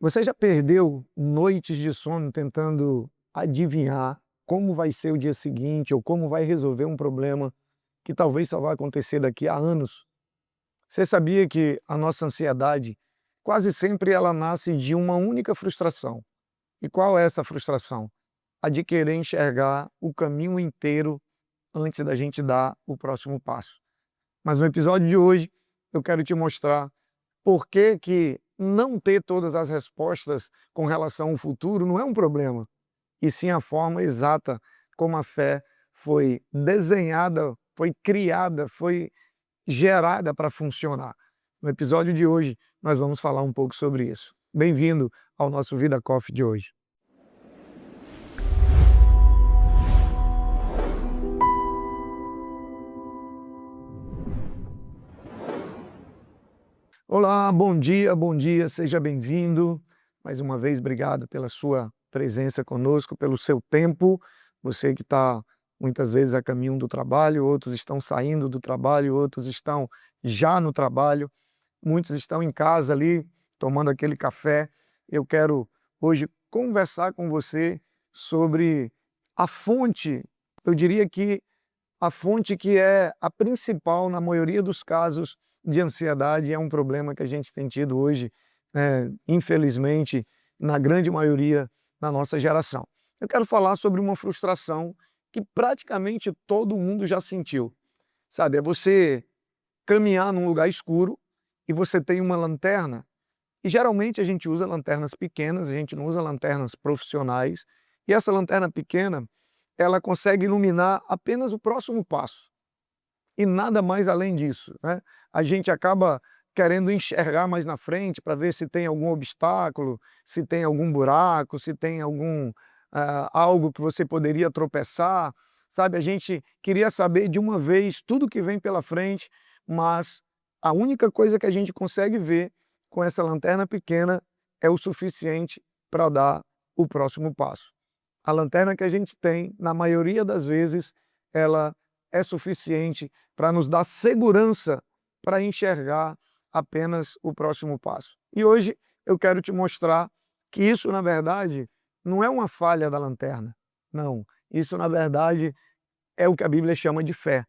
Você já perdeu noites de sono tentando adivinhar como vai ser o dia seguinte ou como vai resolver um problema que talvez só vai acontecer daqui a anos? Você sabia que a nossa ansiedade quase sempre ela nasce de uma única frustração? E qual é essa frustração? A de querer enxergar o caminho inteiro antes da gente dar o próximo passo. Mas no episódio de hoje eu quero te mostrar por que que não ter todas as respostas com relação ao futuro não é um problema, e sim a forma exata como a fé foi desenhada, foi criada, foi gerada para funcionar. No episódio de hoje, nós vamos falar um pouco sobre isso. Bem-vindo ao nosso Vida Coffee de hoje. Olá, bom dia, seja bem-vindo. Mais uma vez, obrigado pela sua presença conosco, pelo seu tempo. Você que está muitas vezes a caminho do trabalho, outros estão saindo do trabalho, outros estão já no trabalho, muitos estão em casa ali tomando aquele café. Eu quero hoje conversar com você sobre a fonte, eu diria que a fonte que é a principal, na maioria dos casos, de ansiedade, é um problema que a gente tem tido hoje, infelizmente, na grande maioria da nossa geração. Eu quero falar sobre uma frustração que praticamente todo mundo já sentiu. Sabe, é você caminhar num lugar escuro e você tem uma lanterna, e geralmente a gente usa lanternas pequenas, a gente não usa lanternas profissionais, e essa lanterna pequena, ela consegue iluminar apenas o próximo passo e nada mais além disso, né? A gente acaba querendo enxergar mais na frente para ver se tem algum obstáculo, se tem algum buraco, se tem algum algo que você poderia tropeçar, sabe? A gente queria saber de uma vez tudo que vem pela frente, mas a única coisa que a gente consegue ver com essa lanterna pequena é o suficiente para dar o próximo passo. A lanterna que a gente tem, na maioria das vezes, ela é suficiente para nos dar segurança para enxergar apenas o próximo passo. E hoje eu quero te mostrar que isso, na verdade, não é uma falha da lanterna. Não, isso, na verdade, é o que a Bíblia chama de fé.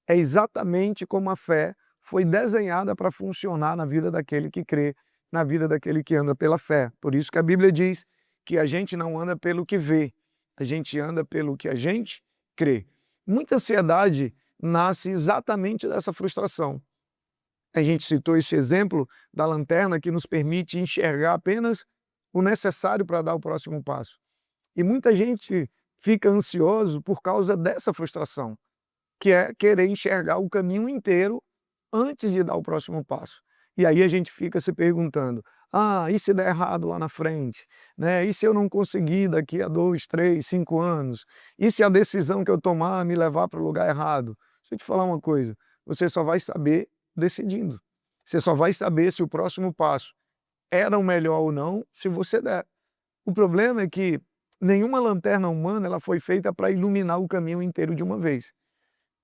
É exatamente como a fé foi desenhada para funcionar na vida daquele que crê, na vida daquele que anda pela fé. Por isso que a Bíblia diz que a gente não anda pelo que vê, a gente anda pelo que a gente crê. Muita ansiedade nasce exatamente dessa frustração. A gente citou esse exemplo da lanterna que nos permite enxergar apenas o necessário para dar o próximo passo. E muita gente fica ansioso por causa dessa frustração, que é querer enxergar o caminho inteiro antes de dar o próximo passo. E aí a gente fica se perguntando: ah, e se der errado lá na frente? Né? E se eu não conseguir daqui a 2, 3, 5 anos? E se a decisão que eu tomar me levar para o lugar errado? Deixa eu te falar uma coisa, você só vai saber decidindo. Você só vai saber se o próximo passo era o melhor ou não se você der. O problema é que nenhuma lanterna humana ela foi feita para iluminar o caminho inteiro de uma vez.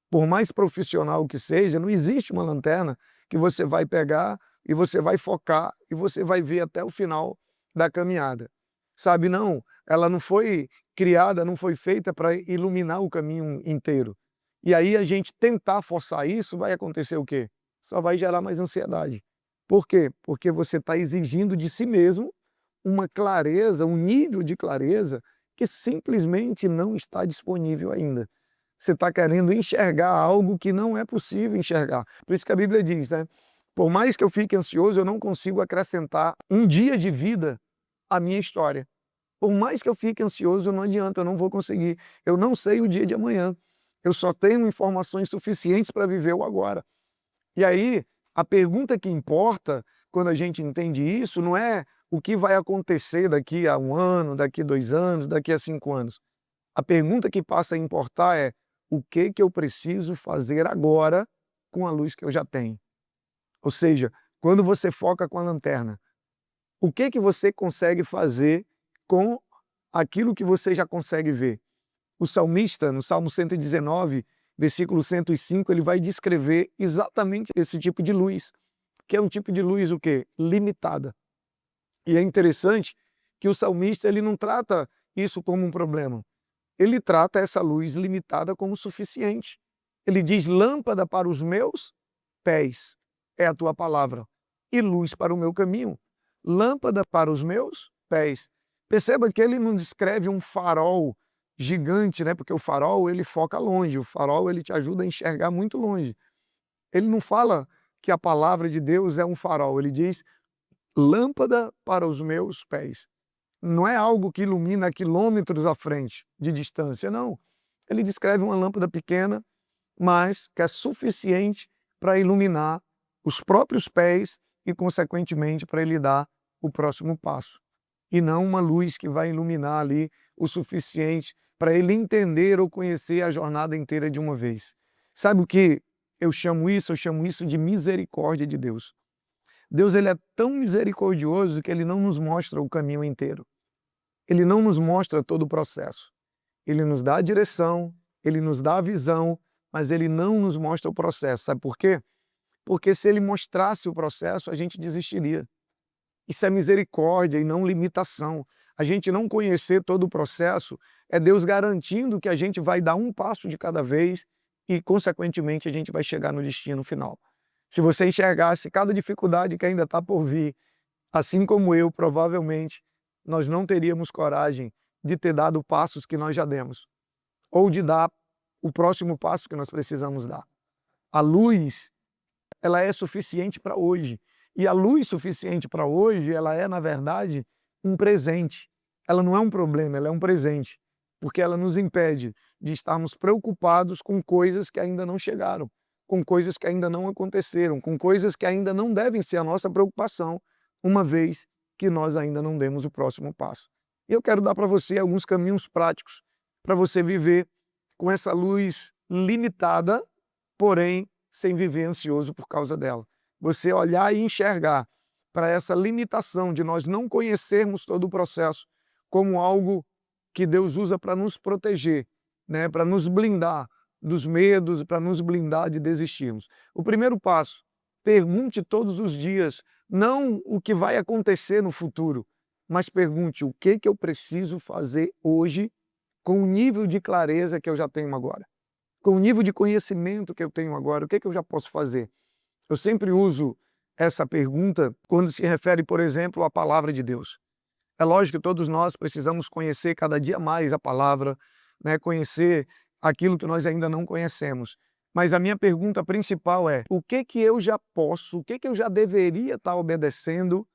Por mais profissional que seja, não existe uma lanterna que você vai pegar e você vai focar e você vai ver até o final da caminhada. Sabe, não, ela não foi criada, não foi feita para iluminar o caminho inteiro. E aí a gente tentar forçar isso, vai acontecer o quê? Só vai gerar mais ansiedade. Por quê? Porque você está exigindo de si mesmo uma clareza, um nível de clareza que simplesmente não está disponível ainda. Você está querendo enxergar algo que não é possível enxergar. Por isso que a Bíblia diz, né? Por mais que eu fique ansioso, eu não consigo acrescentar um dia de vida à minha história. Por mais que eu fique ansioso, não adianta, eu não vou conseguir. Eu não sei o dia de amanhã. Eu só tenho informações suficientes para viver o agora. E aí, a pergunta que importa quando a gente entende isso não é o que vai acontecer daqui a 1 ano, daqui a 2 anos, daqui a 5 anos. A pergunta que passa a importar é: o que eu preciso fazer agora com a luz que eu já tenho? Ou seja, quando você foca com a lanterna, o que você consegue fazer com aquilo que você já consegue ver? O salmista, no Salmo 119, versículo 105, ele vai descrever exatamente esse tipo de luz, que é um tipo de luz o quê? Limitada. E é interessante que o salmista ele não trata isso como um problema. Ele trata essa luz limitada como suficiente. Ele diz: lâmpada para os meus pés é a tua palavra e luz para o meu caminho. Lâmpada para os meus pés. Perceba que ele não descreve um farol gigante, né? Porque o farol ele foca longe, o farol ele te ajuda a enxergar muito longe. Ele não fala que a palavra de Deus é um farol, ele diz lâmpada para os meus pés. Não é algo que ilumina quilômetros à frente de distância, não. Ele descreve uma lâmpada pequena, mas que é suficiente para iluminar os próprios pés e, consequentemente, para ele dar o próximo passo. E não uma luz que vai iluminar ali o suficiente para ele entender ou conhecer a jornada inteira de uma vez. Sabe o que eu chamo isso? Eu chamo isso de misericórdia de Deus. Deus ele é tão misericordioso que ele não nos mostra o caminho inteiro. Ele não nos mostra todo o processo. Ele nos dá a direção, ele nos dá a visão, mas ele não nos mostra o processo. Sabe por quê? Porque se ele mostrasse o processo, a gente desistiria. Isso é misericórdia e não limitação. A gente não conhecer todo o processo é Deus garantindo que a gente vai dar um passo de cada vez e, consequentemente, a gente vai chegar no destino final. Se você enxergasse cada dificuldade que ainda está por vir, assim como eu, provavelmente, nós não teríamos coragem de ter dado passos que nós já demos, ou de dar o próximo passo que nós precisamos dar. A luz, ela é suficiente para hoje. E a luz suficiente para hoje, ela é, na verdade, um presente. Ela não é um problema, ela é um presente. Porque ela nos impede de estarmos preocupados com coisas que ainda não chegaram, com coisas que ainda não aconteceram, com coisas que ainda não devem ser a nossa preocupação, uma vez que nós ainda não demos o próximo passo. E eu quero dar para você alguns caminhos práticos para você viver com essa luz limitada, porém sem viver ansioso por causa dela. Você olhar e enxergar para essa limitação de nós não conhecermos todo o processo como algo que Deus usa para nos proteger, né? Para nos blindar dos medos, para nos blindar de desistirmos. O primeiro passo, pergunte todos os dias, não o que vai acontecer no futuro, mas pergunte o que eu preciso fazer hoje com o nível de clareza que eu já tenho agora, com o nível de conhecimento que eu tenho agora, o que eu já posso fazer? Eu sempre uso essa pergunta quando se refere, por exemplo, à palavra de Deus. É lógico que todos nós precisamos conhecer cada dia mais a palavra, né? Conhecer aquilo que nós ainda não conhecemos. Mas a minha pergunta principal é: o que eu já posso, o que eu já deveria estar obedecendo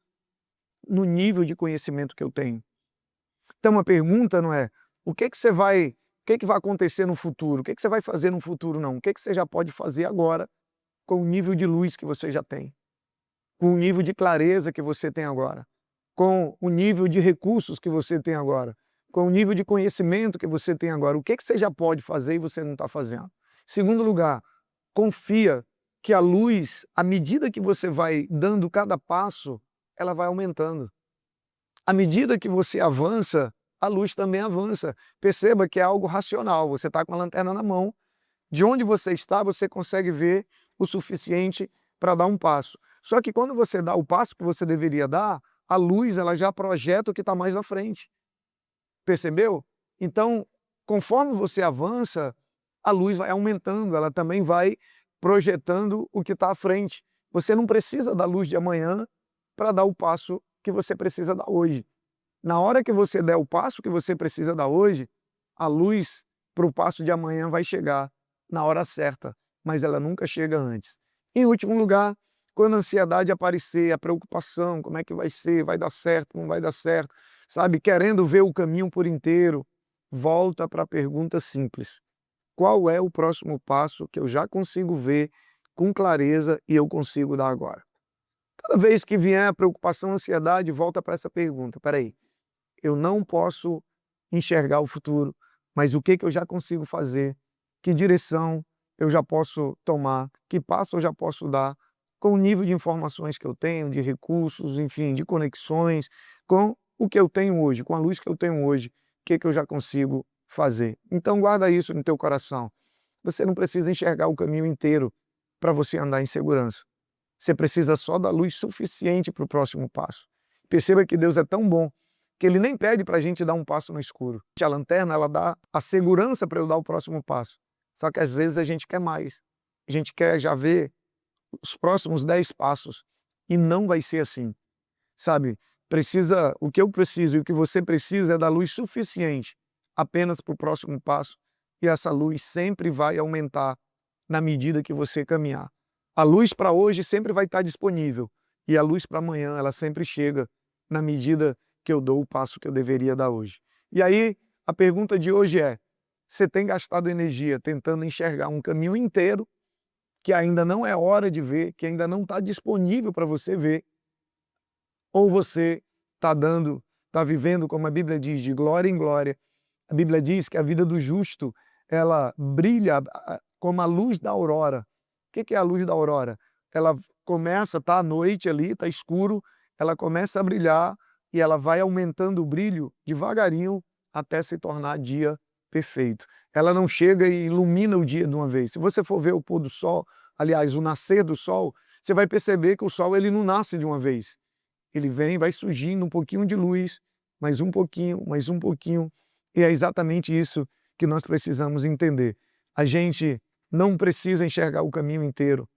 no nível de conhecimento que eu tenho? Então a pergunta não é o que vai acontecer no futuro, o que você vai fazer no futuro, não. O que você já pode fazer agora com o nível de luz que você já tem, com o nível de clareza que você tem agora, com o nível de recursos que você tem agora, com o nível de conhecimento que você tem agora. O que você já pode fazer e você não está fazendo? Segundo lugar, confia que a luz, à medida que você vai dando cada passo, ela vai aumentando. À medida que você avança, a luz também avança. Perceba que é algo racional. Você está com a lanterna na mão. De onde você está, você consegue ver o suficiente para dar um passo. Só que quando você dá o passo que você deveria dar, a luz ela já projeta o que está mais à frente. Percebeu? Então, conforme você avança, a luz vai aumentando, ela também vai projetando o que está à frente. Você não precisa da luz de amanhã para dar o passo que você precisa dar hoje. Na hora que você der o passo que você precisa dar hoje, a luz para o passo de amanhã vai chegar na hora certa, mas ela nunca chega antes. Em último lugar, quando a ansiedade aparecer, a preocupação, como é que vai ser, vai dar certo, não vai dar certo, sabe, querendo ver o caminho por inteiro, volta para a pergunta simples: qual é o próximo passo que eu já consigo ver com clareza e eu consigo dar agora? Toda vez que vier a preocupação, a ansiedade, volta para essa pergunta: peraí, eu não posso enxergar o futuro, mas o que eu já consigo fazer? Que direção eu já posso tomar? Que passo eu já posso dar? Com o nível de informações que eu tenho, de recursos, enfim, de conexões, com o que eu tenho hoje, com a luz que eu tenho hoje, o que eu já consigo fazer? Então guarda isso no teu coração. Você não precisa enxergar o caminho inteiro para você andar em segurança. Você precisa só da luz suficiente para o próximo passo. Perceba que Deus é tão bom que Ele nem pede para a gente dar um passo no escuro. A lanterna, ela dá a segurança para eu dar o próximo passo. Só que às vezes a gente quer mais. A gente quer já ver os próximos 10 passos. E não vai ser assim. Sabe? O que eu preciso e o que você precisa é da luz suficiente apenas para o próximo passo. E essa luz sempre vai aumentar na medida que você caminhar. A luz para hoje sempre vai estar disponível. E a luz para amanhã, ela sempre chega na medida que eu dou o passo que eu deveria dar hoje. E aí, a pergunta de hoje é: você tem gastado energia tentando enxergar um caminho inteiro que ainda não é hora de ver, que ainda não está disponível para você ver, ou você está vivendo, como a Bíblia diz, de glória em glória? A Bíblia diz que a vida do justo, ela brilha como a luz da aurora. O que é a luz da aurora? Ela começa, está à noite ali, está escuro, ela começa a brilhar e ela vai aumentando o brilho devagarinho até se tornar dia perfeito. Ela não chega e ilumina o dia de uma vez. Se você for ver o pôr do sol, aliás, o nascer do sol, você vai perceber que o sol ele não nasce de uma vez. Ele vem, vai surgindo um pouquinho de luz, mais um pouquinho, mais um pouquinho. E é exatamente isso que nós precisamos entender. A gente não precisa enxergar o caminho inteiro.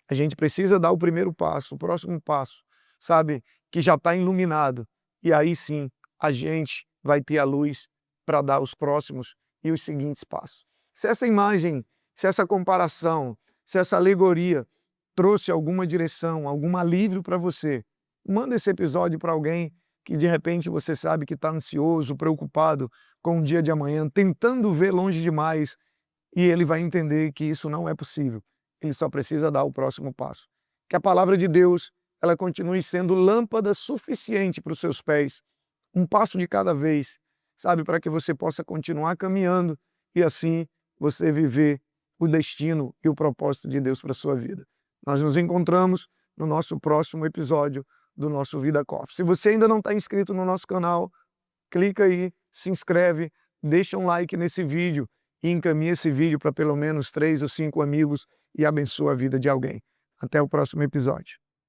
A gente precisa dar o primeiro passo, o próximo passo, sabe? Que já está iluminado. E aí sim, a gente vai ter a luz para dar os próximos e os seguintes passos. Se essa imagem, se essa comparação, se essa alegoria trouxe alguma direção, algum alívio para você, manda esse episódio para alguém que de repente você sabe que está ansioso, preocupado com o dia de amanhã, tentando ver longe demais, e ele vai entender que isso não é possível. Ele só precisa dar o próximo passo. Que a palavra de Deus, ela continue sendo lâmpada suficiente para os seus pés, um passo de cada vez, sabe, para que você possa continuar caminhando e assim você viver o destino e o propósito de Deus para a sua vida. Nós nos encontramos no nosso próximo episódio do nosso Vida Coffee. Se você ainda não está inscrito no nosso canal, clica aí, se inscreve, deixa um like nesse vídeo e encaminha esse vídeo para pelo menos 3 ou 5 amigos e abençoa a vida de alguém. Até o próximo episódio.